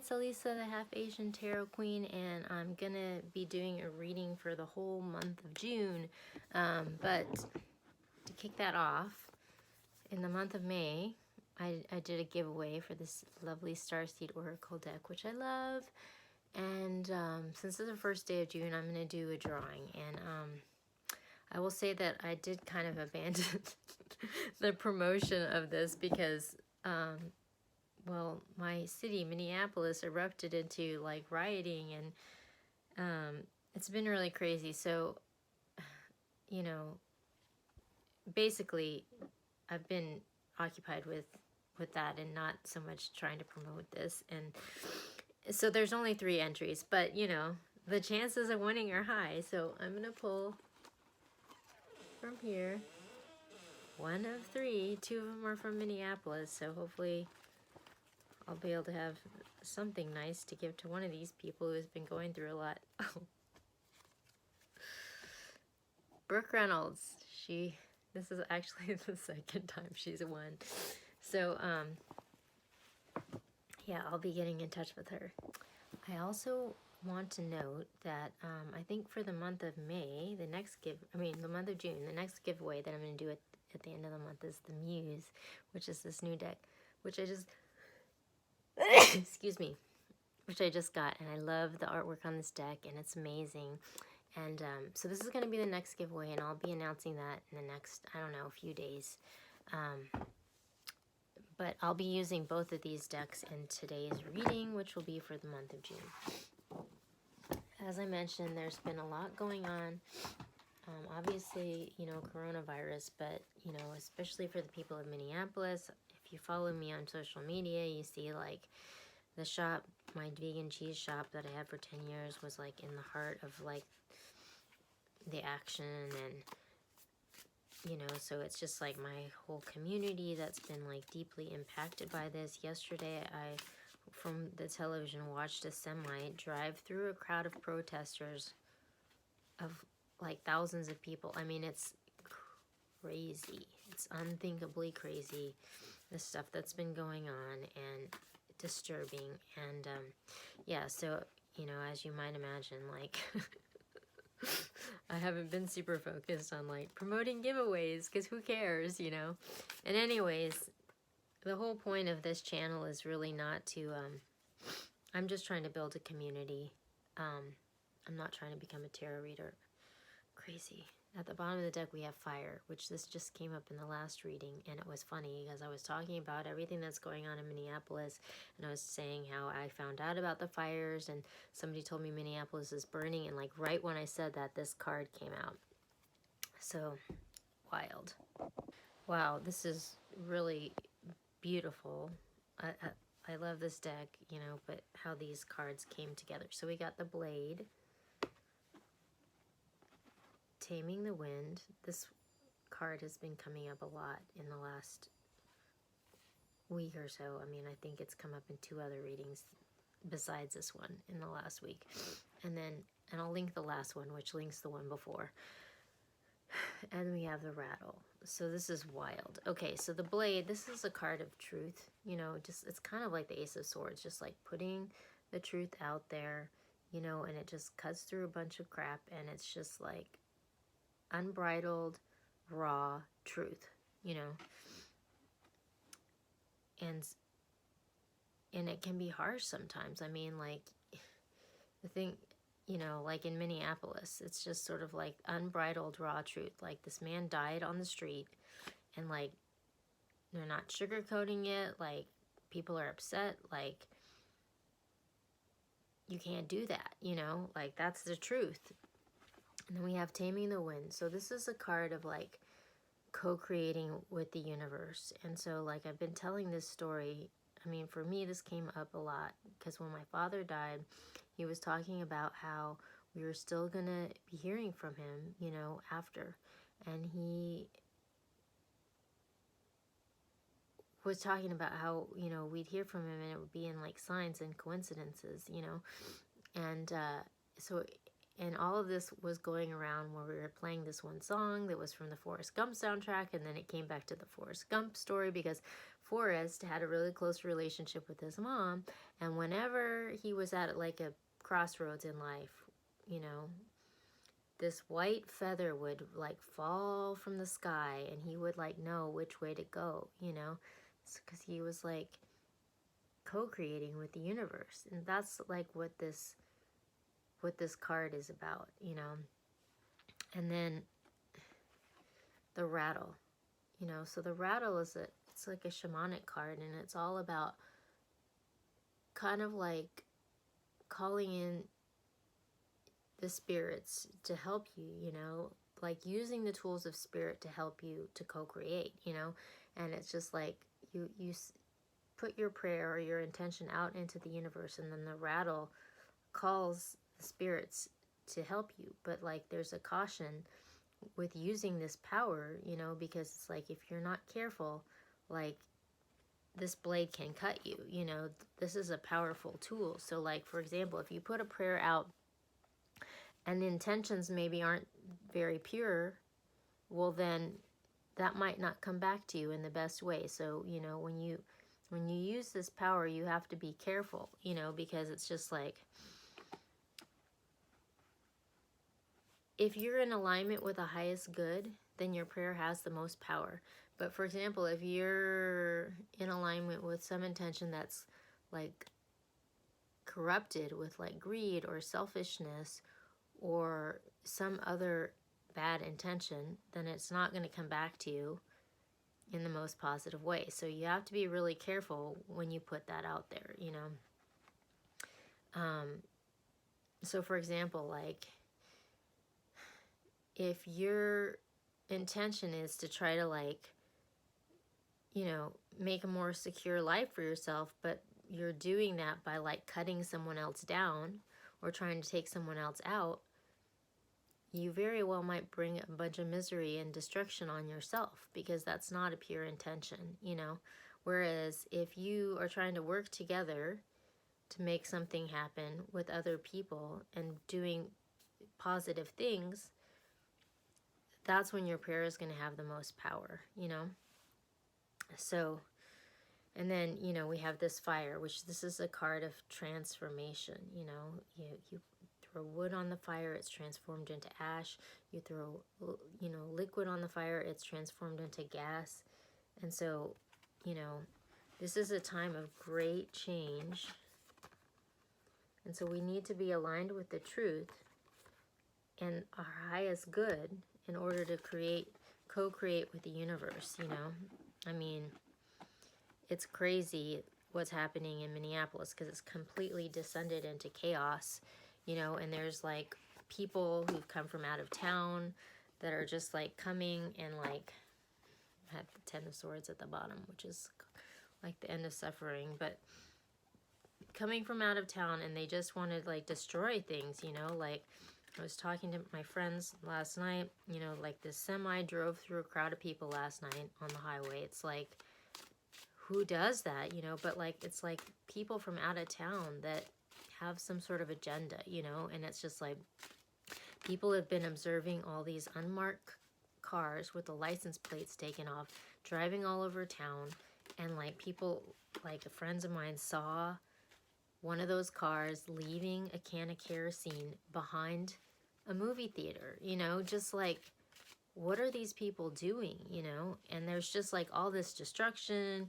it's Elisa, the Half Asian Tarot Queen, and I'm gonna be doing a reading for the whole month of June. But to kick that off, in the month of May, I did a giveaway for this lovely Starseed Oracle deck, which I love. And since it's the first day of June, I'm gonna do a drawing. And I will say that I did kind of abandon the promotion of this because well, my city, Minneapolis, erupted into like rioting, and it's been really crazy. So, you know, basically, I've been occupied with that and not so much trying to promote this. And so there's only 3 entries, but you know, the chances of winning are high. So I'm gonna pull from here. 1 of 3. 2 of them are from Minneapolis, so hopefully I'll be able to have something nice to give to one of these people who's been going through a lot. Oh. Brooke Reynolds. This is actually the 2nd time she's won. So, yeah, I'll be getting in touch with her. I also want to note that I think for the month of May, the month of June, the next giveaway that I'm going to do at the end of the month is the Muse, which is this new deck, which I just excuse me, which I just got, and I love the artwork on this deck, and it's amazing. And so this is going to be the next giveaway, and I'll be announcing that in the next, I don't know, a few days. But I'll be using both of these decks in today's reading, which will be for the month of June. As I mentioned, there's been a lot going on. Obviously, you know, coronavirus, but, you know, especially for the people of Minneapolis. If you follow me on social media, you see, like, the shop, my vegan cheese shop that I had for 10 years was, like, in the heart of, like, the action, and, you know, so it's just, like, my whole community that's been, like, deeply impacted by this. Yesterday, I, from the television, watched a semi drive through a crowd of protesters of, like, thousands of people. I mean, it's crazy. It's unthinkably crazy, the stuff that's been going on, and disturbing. And yeah, so, you know, as you might imagine, like I haven't been super focused on like promoting giveaways, because who cares, you know. And anyways, the whole point of this channel is really not to I'm just trying to build a community. I'm not trying to become a tarot reader. Crazy. At the bottom of the deck we have fire, which this just came up in the last reading, and it was funny because I was talking about everything that's going on in Minneapolis, and I was saying how I found out about the fires, and somebody told me Minneapolis is burning, and like right when I said that, this card came out. So, wild. Wow, this is really beautiful. I love this deck, you know, but how these cards came together. So we got the Blade, Taming the Wind. This card has been coming up a lot in the last week or so. I mean, I think it's come up in 2 other readings besides this one in the last week. And I'll link the last one, which links the one before. And we have the Rattle. So this is wild. Okay, so the Blade, this is a card of truth. You know, just it's kind of like the Ace of Swords, just like putting the truth out there, you know, and it just cuts through a bunch of crap, and it's just like unbridled, raw truth, you know. And it can be harsh sometimes. I mean, like, the thing, you know, like in Minneapolis, it's just sort of like unbridled, raw truth. Like, this man died on the street, and, like, they're not sugarcoating it. Like, people are upset. Like, you can't do that, you know? Like, that's the truth. And then we have Taming the Wind. So this is a card of, like, co-creating with the universe. And so, like, I've been telling this story. I mean, for me, this came up a lot because when my father died, he was talking about how we were still gonna be hearing from him, you know, after. And he was talking about how, you know, we'd hear from him and it would be in, like, signs and coincidences, you know. And so, and all of this was going around where we were playing this one song that was from the Forrest Gump soundtrack, and then it came back to the Forrest Gump story because Forrest had a really close relationship with his mom, and whenever whenever he was at like a crossroads in life, you know, this white feather would like fall from the sky and he would like know which way to go, you know, because he was like co-creating with the universe. And that's like what this card is about, you know. And then the rattle, you know, so the rattle is it's like a shamanic card, and it's all about kind of like calling in the spirits to help you, you know, like using the tools of spirit to help you to co-create, you know. And it's just like you put your prayer or your intention out into the universe, and then the rattle calls the spirits to help you. But like there's a caution with using this power, you know, because it's like if you're not careful, like this blade can cut you, you know. This is a powerful tool. So like, for example, if you put a prayer out and the intentions maybe aren't very pure, well then that might not come back to you in the best way. So, you know, when you use this power, you have to be careful, you know, because it's just like, if you're in alignment with the highest good, then your prayer has the most power. But for example, if you're in alignment with some intention that's like corrupted with like greed or selfishness or some other bad intention, then it's not going to come back to you in the most positive way. So you have to be really careful when you put that out there, you know. So for example, like if your intention is to try to like, you know, make a more secure life for yourself, but you're doing that by like cutting someone else down or trying to take someone else out, you very well might bring a bunch of misery and destruction on yourself, because that's not a pure intention, you know. Whereas if you are trying to work together to make something happen with other people and doing positive things, that's when your prayer is going to have the most power, you know. So, and then, you know, we have this fire, which this is a card of transformation, you know. You throw wood on the fire, it's transformed into ash. You throw, you know, liquid on the fire, it's transformed into gas. And so, you know, this is a time of great change. And so we need to be aligned with the truth and our highest good in order to co-create with the universe, you know. I mean, it's crazy what's happening in Minneapolis, because it's completely descended into chaos, you know. And there's like people who've come from out of town that are just like coming and like have the 10 of Swords at the bottom, which is like the end of suffering, but coming from out of town, and they just want to like destroy things, you know. Like I was talking to my friends last night, you know, like this semi drove through a crowd of people last night on the highway. It's like, who does that, you know? But like, it's like people from out of town that have some sort of agenda, you know. And it's just like, people have been observing all these unmarked cars with the license plates taken off, driving all over town. And like people, like friends of mine saw one of those cars leaving a can of kerosene behind a movie theater, you know. Just like, what are these people doing, you know? And there's just like all this destruction.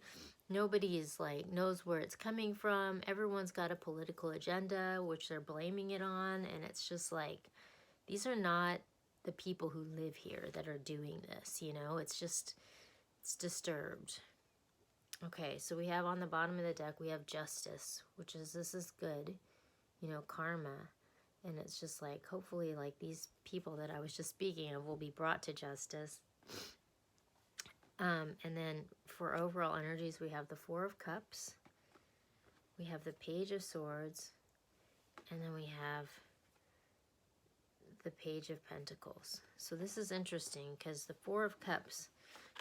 Nobody is like knows where it's coming from. Everyone's got a political agenda, which they're blaming it on. And it's just like, these are not the people who live here that are doing this, you know. It's just, it's disturbed. Okay, so we have on the bottom of the deck, we have justice, which is, this is good, you know, karma. And it's just like, hopefully, like these people that I was just speaking of will be brought to justice. And then for overall energies, we have the Four of Cups, we have the Page of Swords, and then we have the Page of Pentacles. So this is interesting, because the Four of Cups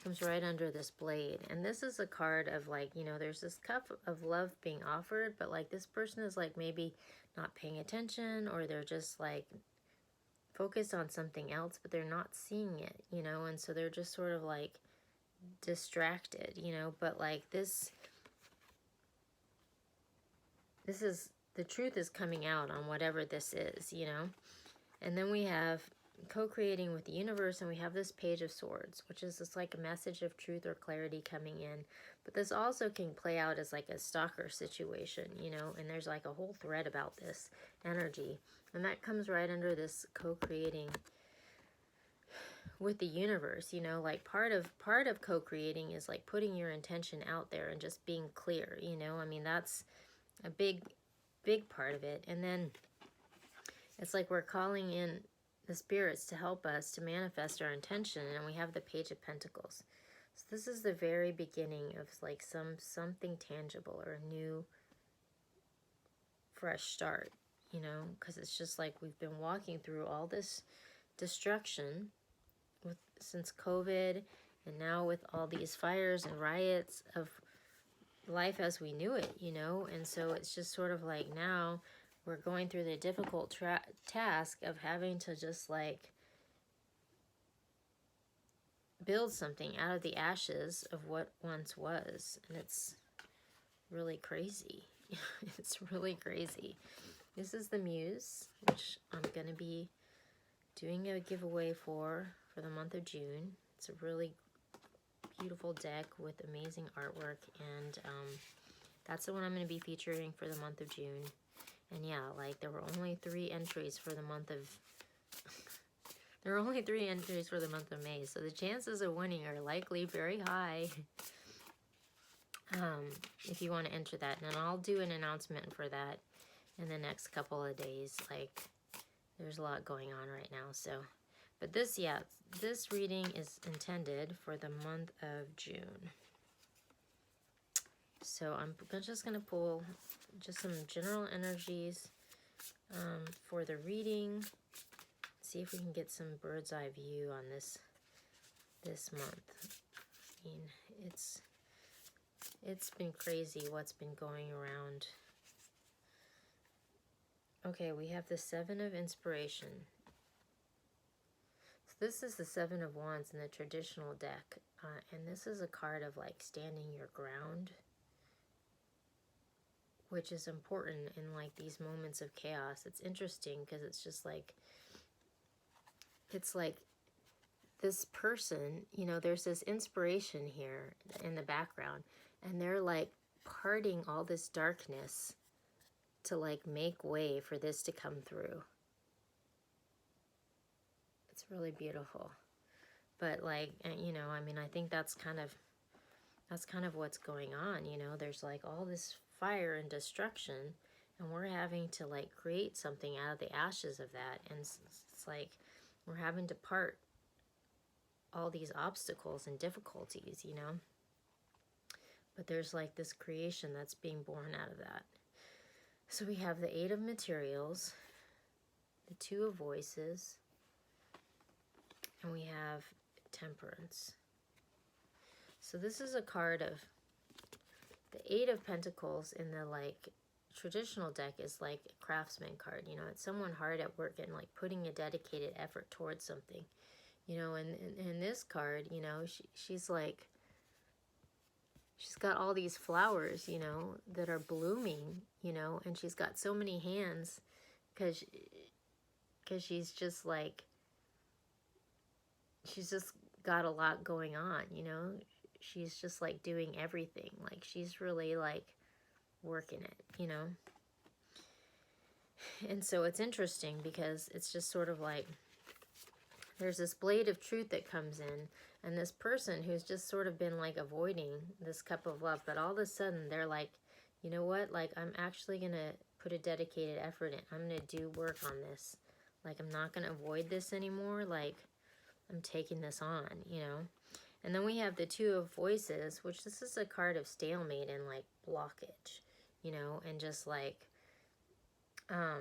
comes right under this blade. And this is a card of like, you know, there's this cup of love being offered, but like this person is like maybe not paying attention, or they're just like focused on something else, but they're not seeing it, you know. And so they're just sort of like distracted, you know. But like this the truth is coming out on whatever this is, you know. And then we have co-creating with the universe, and we have this Page of Swords, which is just like a message of truth or clarity coming in. But this also can play out as like a stalker situation, you know, and there's like a whole thread about this energy. And that comes right under this co-creating with the universe, you know, like part of co-creating is like putting your intention out there and just being clear, you know. I mean, that's a big part of it. And then it's like we're calling in the spirits to help us to manifest our intention, and we have the Page of Pentacles. So this is the very beginning of like something tangible or a new fresh start, you know, because it's just like we've been walking through all this destruction since COVID, and now with all these fires and riots of life as we knew it, you know. And so it's just sort of like now we're going through the difficult task of having to just like build something out of the ashes of what once was. And it's really crazy. It's really crazy. This is the Muse, which I'm going to be doing a giveaway for the month of June. It's a really beautiful deck with amazing artwork, and that's the one I'm going to be featuring for the month of June. And yeah, like there were only 3 entries for the month of there were only 3 entries for the month of May, so the chances of winning are likely very high. If you want to enter that, and I'll do an announcement for that in the next couple of days. Like there's a lot going on right now, so. But this, yeah, this reading is intended for the month of June. So I'm just going to pull just some general energies for the reading. See if we can get some bird's eye view on this month. I mean, it's been crazy what's been going around. Okay, we have the 7 of Inspiration. This is the 7 of Wands in the traditional deck, and this is a card of like standing your ground, which is important in like these moments of chaos. It's interesting because it's just like, it's like this person, you know, there's this inspiration here in the background, and they're like parting all this darkness to like make way for this to come through. It's really beautiful. But like, you know, I mean, I think that's kind of what's going on, you know. There's like all this fire and destruction, and we're having to like create something out of the ashes of that. And it's like we're having to part all these obstacles and difficulties, you know. But there's like this creation that's being born out of that. So we have the 8 of Materials, the 2 of Voices, and we have Temperance. So this is a card of the 8 of Pentacles in the like traditional deck is like a craftsman card. You know, it's someone hard at work and like putting a dedicated effort towards something. You know, and in this card, you know, she's like, she's got all these flowers, you know, that are blooming, you know, and she's got so many hands because she's just like, she's just got a lot going on, you know. She's just like doing everything. Like she's really like working it, you know. And so it's interesting because it's just sort of like there's this blade of truth that comes in, and this person who's just sort of been like avoiding this cup of love, but all of a sudden they're like, you know what, like I'm actually gonna put a dedicated effort in. I'm gonna do work on this. Like I'm not gonna avoid this anymore. Like I'm taking this on, you know. And then we have the 2 of Voices, which this is a card of stalemate and like blockage, you know, and just like a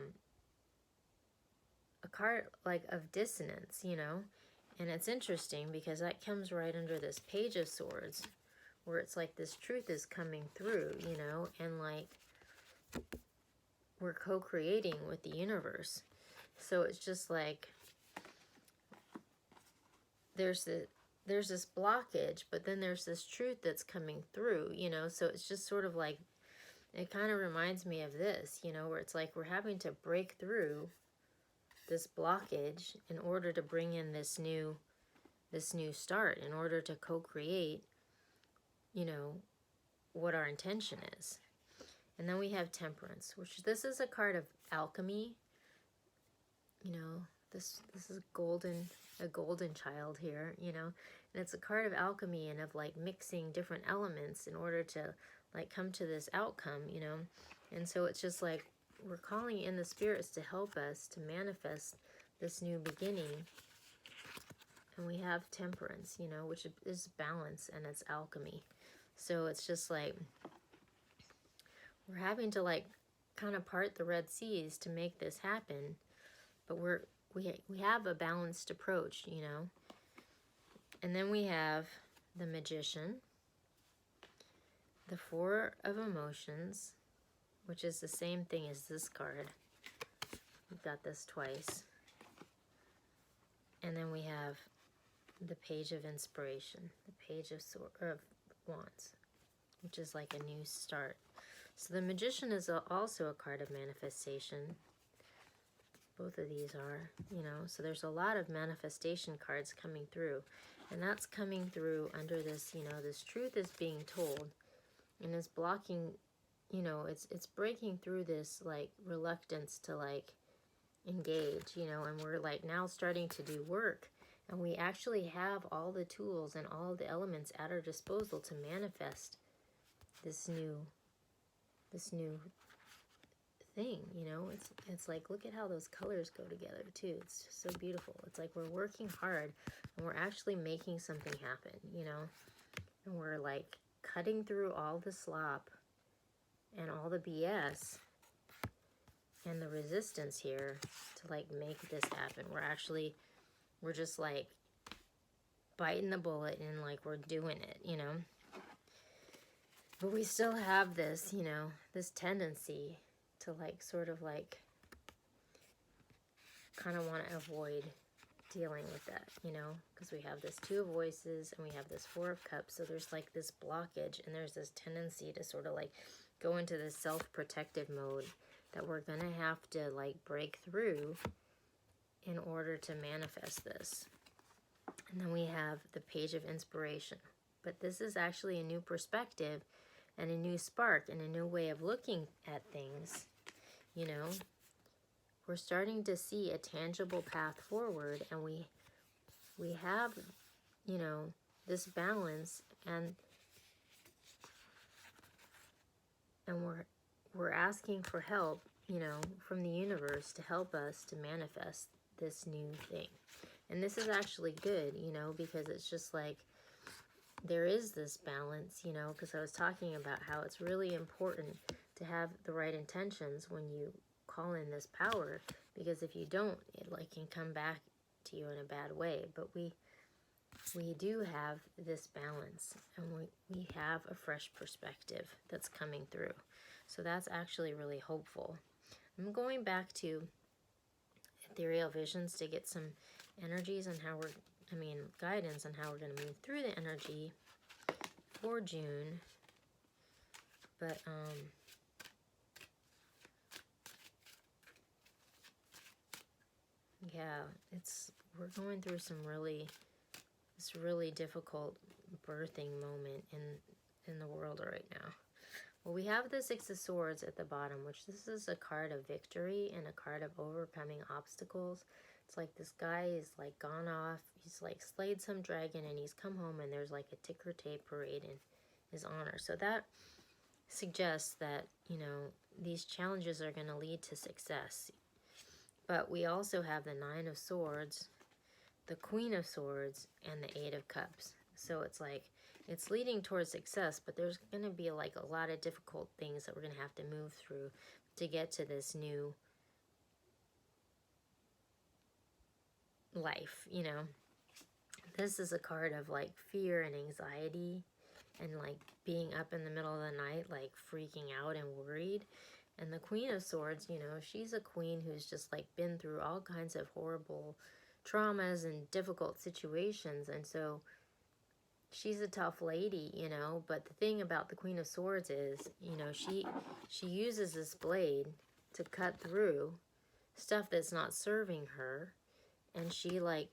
card like of dissonance, you know. And it's interesting because that comes right under this Page of Swords, where it's like this truth is coming through, you know, and like we're co-creating with the universe. So it's just like there's this blockage, but then there's this truth that's coming through, you know. So it's just sort of like it kind of reminds me of this, you know, where it's like we're having to break through this blockage in order to bring in this new start, in order to co-create, you know, what our intention is. And then we have Temperance, which this is a card of alchemy. You know, this is a golden child here, you know. And it's a card of alchemy and of like mixing different elements in order to like come to this outcome, you know. And so it's just like we're calling in the spirits to help us to manifest this new beginning. And we have Temperance, you know, which is balance and it's alchemy. So it's just like we're having to like kind of part the Red Seas to make this happen, but we have a balanced approach, you know. And then we have the Magician, the Four of Emotions, which is the same thing as this card. We've got this twice. And then we have the Page of Inspiration, the Page of Wands, which is like a new start. So the Magician is also a card of manifestation. Both of these are, you know, so there's a lot of manifestation cards coming through. And that's coming through under this, you know, this truth is being told and is blocking, you know, it's breaking through this like reluctance to like engage, you know, and we're like now starting to do work. And we actually have all the tools and all the elements at our disposal to manifest this new thing, you know. It's like, look at how those colors go together too. It's just so beautiful. It's like we're working hard and we're actually making something happen, you know. And we're like cutting through all the slop and all the BS and the resistance here to like make this happen. We're just like biting the bullet and like we're doing it, you know. But we still have this, you know, this tendency to like sort of like kind of want to avoid dealing with that, you know, because we have this Two of Voices and we have this Four of Cups. So there's like this blockage and there's this tendency to sort of like go into this self-protective mode that we're going to have to like break through in order to manifest this. And then we have the Page of Inspiration. But this is actually a new perspective and a new spark and a new way of looking at things, you know. We're starting to see a tangible path forward, and we have, you know, this balance, and we're asking for help, you know, from the universe to help us to manifest this new thing. And this is actually good, you know, because it's just like there is this balance, you know, because I was talking about how it's really important to have the right intentions when you call in this power, because if you don't, it like can come back to you in a bad way. But we do have this balance, and we have a fresh perspective that's coming through. So that's actually really hopeful. I'm going back to ethereal visions to get some energies on how guidance on how we're going to move through the energy for June. But yeah, we're going through this really difficult birthing moment in the world right now. Well, we have the Six of Swords at the bottom, which this is a card of victory and a card of overcoming obstacles. It's like this guy is like gone off, he's like slayed some dragon and he's come home and there's like a ticker tape parade in his honor. So that suggests that, you know, these challenges are going to lead to success. But we also have the Nine of Swords, the Queen of Swords, and the Eight of Cups. So it's like, it's leading towards success, but there's going to be like a lot of difficult things that we're going to have to move through to get to this new life, you know. This is a card of like fear and anxiety and like being up in the middle of the night, like freaking out and worried. And the Queen of Swords, you know, she's a queen who's just like been through all kinds of horrible traumas and difficult situations. And so she's a tough lady, you know, but the thing about the Queen of Swords is, you know, she uses this blade to cut through stuff that's not serving her, and she like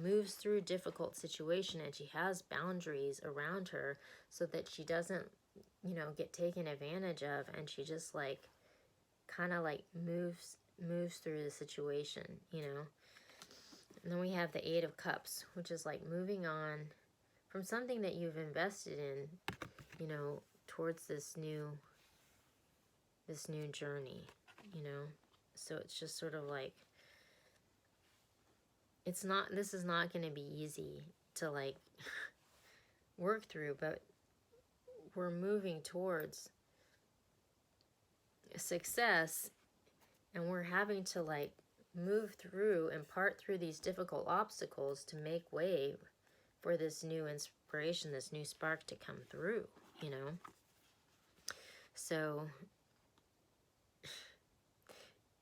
moves through difficult situation, and she has boundaries around her so that she doesn't, you know, get taken advantage of, and she just like kind of like moves through the situation, you know. And then we have the Eight of Cups, which is like moving on from something that you've invested in, you know, towards this new journey, you know. So it's just sort of like, this is not going to be easy to like work through, but we're moving towards success, and we're having to like move through and part through these difficult obstacles to make way for this new inspiration, this new spark to come through, you know. So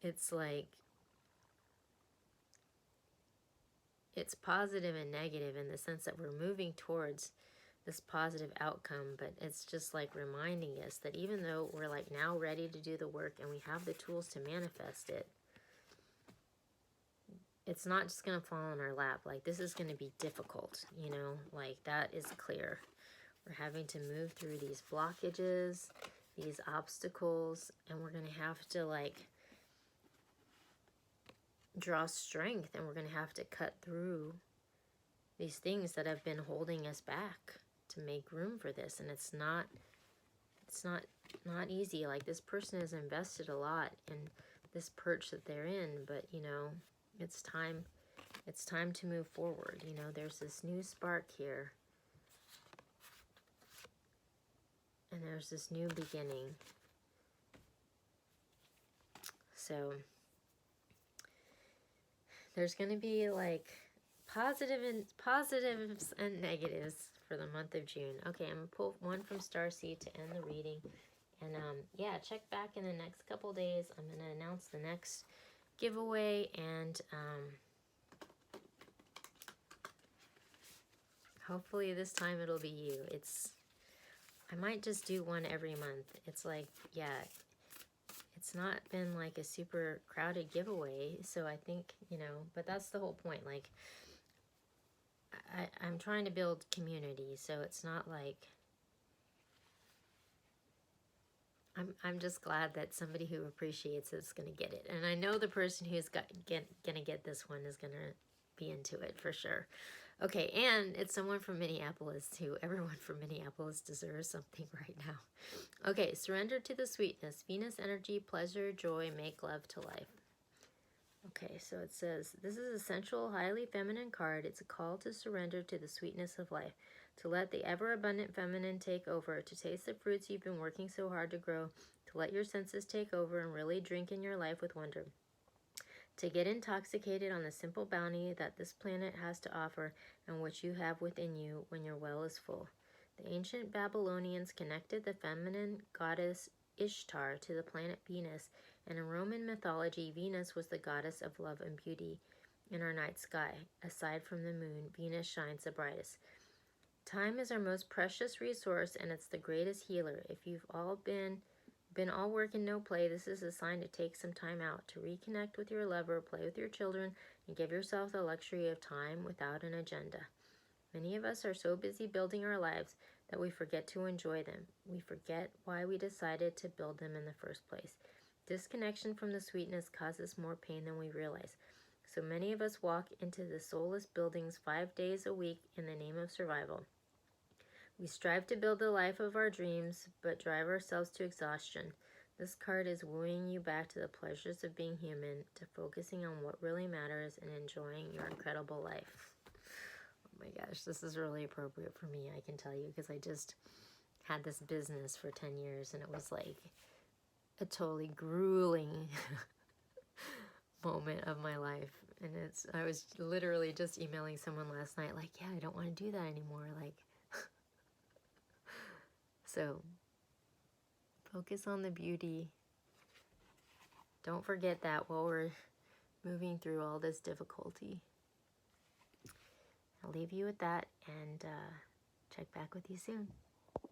it's like, it's positive and negative in the sense that we're moving towards this positive outcome, but it's just like reminding us that even though we're like now ready to do the work and we have the tools to manifest it, it's not just going to fall in our lap. Like, this is going to be difficult, you know, like that is clear. We're having to move through these blockages, these obstacles, and we're going to have to like draw strength, and we're going to have to cut through these things that have been holding us back to make room for this. And it's not easy. Like, this person has invested a lot in this perch that they're in, but you know, it's time to move forward. You know, there's this new spark here, and there's this new beginning. So there's going to be like positives and negatives for the month of June. Okay, I'm going to pull one from Starseed to end the reading. And yeah, check back in the next couple days. I'm going to announce the next giveaway, and hopefully this time it'll be you. I might just do one every month. It's like, yeah, it's not been like a super crowded giveaway, so I think, you know, but that's the whole point. Like, I'm trying to build community, so it's not like, I'm just glad that somebody who appreciates it is going to get it. And I know the person who's going to get this one is going to be into it for sure. Okay, and it's someone from Minneapolis, who everyone from Minneapolis deserves something right now. Okay, surrender to the sweetness. Venus energy, pleasure, joy, make love to life. Okay, so it says, this is a sensual, highly feminine card. It's a call to surrender to the sweetness of life, to let the ever-abundant feminine take over, to taste the fruits you've been working so hard to grow, to let your senses take over and really drink in your life with wonder, to get intoxicated on the simple bounty that this planet has to offer and which you have within you when your well is full. The ancient Babylonians connected the feminine goddess Ishtar to the planet Venus, and in Roman mythology, Venus was the goddess of love and beauty. In our night sky, aside from the moon, Venus shines the brightest. Time is our most precious resource, and it's the greatest healer. If you've all been all work and no play, this is a sign to take some time out, to reconnect with your lover, play with your children, and give yourself the luxury of time without an agenda. Many of us are so busy building our lives that we forget to enjoy them. We forget why we decided to build them in the first place. Disconnection from the sweetness causes more pain than we realize. So many of us walk into the soulless buildings 5 days a week in the name of survival. We strive to build the life of our dreams, but drive ourselves to exhaustion. This card is wooing you back to the pleasures of being human, to focusing on what really matters and enjoying your incredible life. Oh my gosh, this is really appropriate for me, I can tell you, because I just had this business for 10 years, and it was like a totally grueling moment of my life. And I was literally just emailing someone last night, like, yeah, I don't want to do that anymore. Like, so focus on the beauty. Don't forget that while we're moving through all this difficulty. I'll leave you with that and check back with you soon.